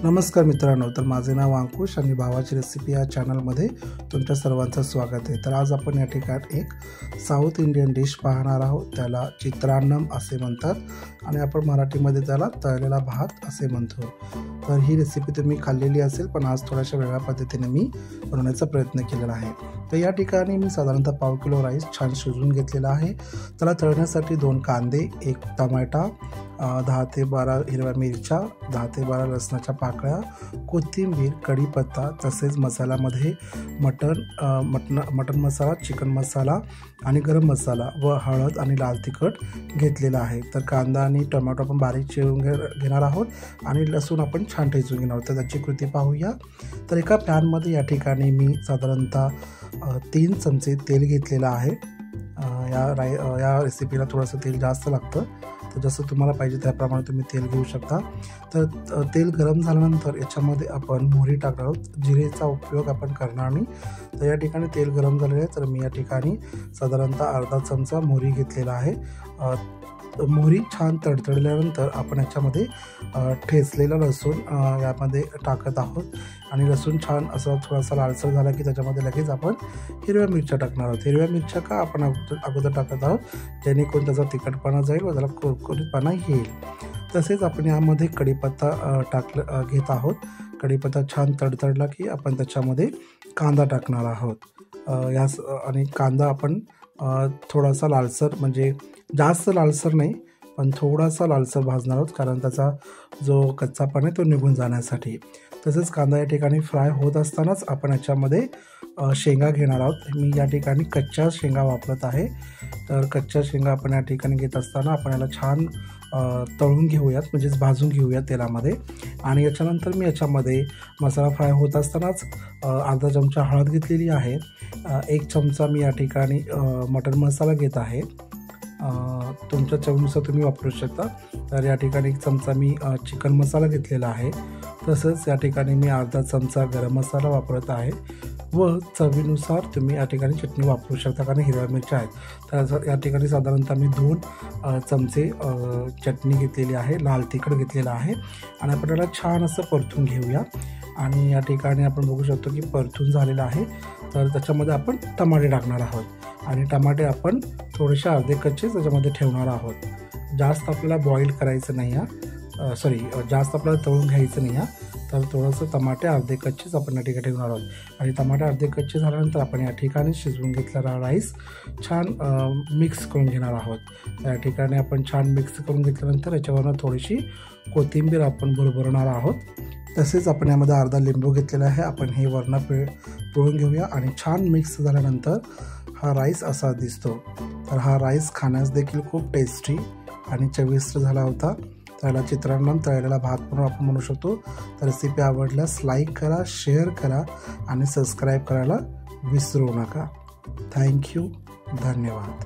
नमस्कार मित्रांनो, तर माझे नाव अंकुश आणि भावाची रेसिपी या चॅनलमध्ये तुमच्या सर्वांचं स्वागत आहे। तर आज आपण या ठिकाणी एक साऊथ इंडियन डिश पाहणार आहोत। त्याला चित्रान्नम असे म्हणतात आणि आपण मराठीमध्ये त्याला तळलेला भात असे म्हणतो। तर ही रेसिपी तुम्ही खाल्लेली असेल, पण आज थोड्याशा वेगळ्या पद्धतीने मी बनवण्याचा प्रयत्न केलेला आहे। तर या ठिकाणी मी साधारणतः पाव किलो राईस छान शिजवून घेतलेला आहे। त्याला तळण्यासाठी 2 कांदे, 1 टमाटा, 10 ते 12 हिरव्या मिरच्या, 10 ते 12 लसणाच्या पाकळ्या, कोथिंबीर, कढीपत्ता, तसेच मसाल्यामध्ये मटन मसाला, चिकन मसाला आणि गरम मसाला व हळद आणि लाल तिखट घेतलेला आहे। तर कांदा आणि टोमॅटो आपण बारीक चिरून घेणार आहोत आणि लसूण आपण छान ठेचून घेणार आहोत। तर त्याची कृती पाहूया। तर एका पॅनमध्ये या ठिकाणी मी साधारणतः 3 चमचे तेल घेतलेलं आहे। या रेसिपीला थोडंसं तेल जास्त लागतं, तर जसं तुम्हाला पाहिजे त्याप्रमाणे तुम्ही तेल घेऊ शकता। तर तेल गरम झाल्यानंतर याच्यामध्ये आपण मोहरी टाकणार आहोत। जिरेचा उपयोग आपण करणार नाही। तर या ठिकाणी तेल गरम झालेलं आहे, तर मी या ठिकाणी साधारणतः अर्धा चमचा मोहरी घेतलेला आहे। मोहरी छान तडतडल्यानंतर आपण याच्यामध्ये ठेचलेला लसूण यामध्ये टाकत आहोत आणि लसूण छान असा थोडासा लालसर झाला की त्याच्यामध्ये लगेच आपण हिरव्या मिरच्या टाकणार आहोत। हिरव्या मिरच्या का आपण अगोदर टाकत आहोत, जेणेकरून त्याचा तिखटपणा जाईल व त्याला कुरकुरीतपणा येईल। तसेच आपण यामध्ये कढीपत्ता घेत आहोत। कढीपत्ता छान तडतडला की आपण त्याच्यामध्ये कांदा टाकणार आहोत। आणि कांदा आपण थोडासा लालसर, म्हणजे जास्त लालसर नाही पण थोडासा लालसर भाजणार आहोत, कारण त्याचा जो कच्चापणा आहे तो निघून जाण्यासाठी। तसेच कांदा या ठिकाणी फ्राय होत असतानाच आपण याच्यामध्ये शेंगा घेणार आहोत। मी या ठिकाणी कच्च्या शेंगा वापरत आहे। तर कच्च्या शेंगा आपण या ठिकाणी घेत असताना आपण याला छान तळून घेऊयात, म्हणजेच भाजून घेऊयात तेलामध्ये। आणि याच्यानंतर मी याच्यामध्ये मसाला फ्राय होत असतानाच अर्धा चमचा हळद घेतलेली आहे। 1 चमचा मी या ठिकाणी मटन मसाला घेत आहे। तुमच्या चवीनुसार तुम्ही वापरू शकता। तर या ठिकाणी 1 चमचा मी चिकन मसाला घेतलेला आहे। तसंच या ठिकाणी मी अर्धा चमचा गरम मसाला वापरत आहे व चवीनुसार तुम्ही या ठिकाणी चटणी वापरू शकता, कारण हिरव्या मिरच्या आहेत। तर या ठिकाणी साधारणतः मी 2 चमचे चटणी घेतलेली आहे, लाल तिखट घेतलेलं आहे आणि आपण त्याला छान असं परतून घेऊया। आणि या ठिकाणी आपण बघू शकतो की परतून झालेलं आहे। तर त्याच्यामध्ये आपण टमाटे टाकणार आहोत आणि टमाटे आपण थोडेसे अर्धे कच्चे त्याच्यामध्ये ठेवणार आहोत। जास्त आपल्याला बॉईल करायचं नाही जास्त आपल्याला तळून घ्यायचं नाही तर थोडंसं टमाटे अर्धे कच्चेच आपण या ठिकाणी ठेवणार आहोत। आणि टमाटे अर्धे कच्चे झाल्यानंतर आपण या ठिकाणी शिजवून घेतलेला राईस छान मिक्स करून घेणार आहोत। या ठिकाणी आपण छान मिक्स करून घेतल्यानंतर याच्यावरनं थोडीशी कोथिंबीर आपण भरभरणार आहोत। तसेच आपण यामध्ये अर्धा लिंबू घेतलेला आहे, आपण हे वरनं पिळून घेऊया आणि छान मिक्स झाल्यानंतर हा राईस असा दिसतो। तर हा राईस खाण्यास देखील खूप टेस्टी आणि चविष्ट झाला होता। त्याला चित्रान्नम तळलेला भात म्हणून आपण म्हणू शकतो। तर रेसिपी आवडल्यास लाईक करा, शेअर करा आणि सबस्क्राईब करायला विसरू नका। थँक्यू, धन्यवाद।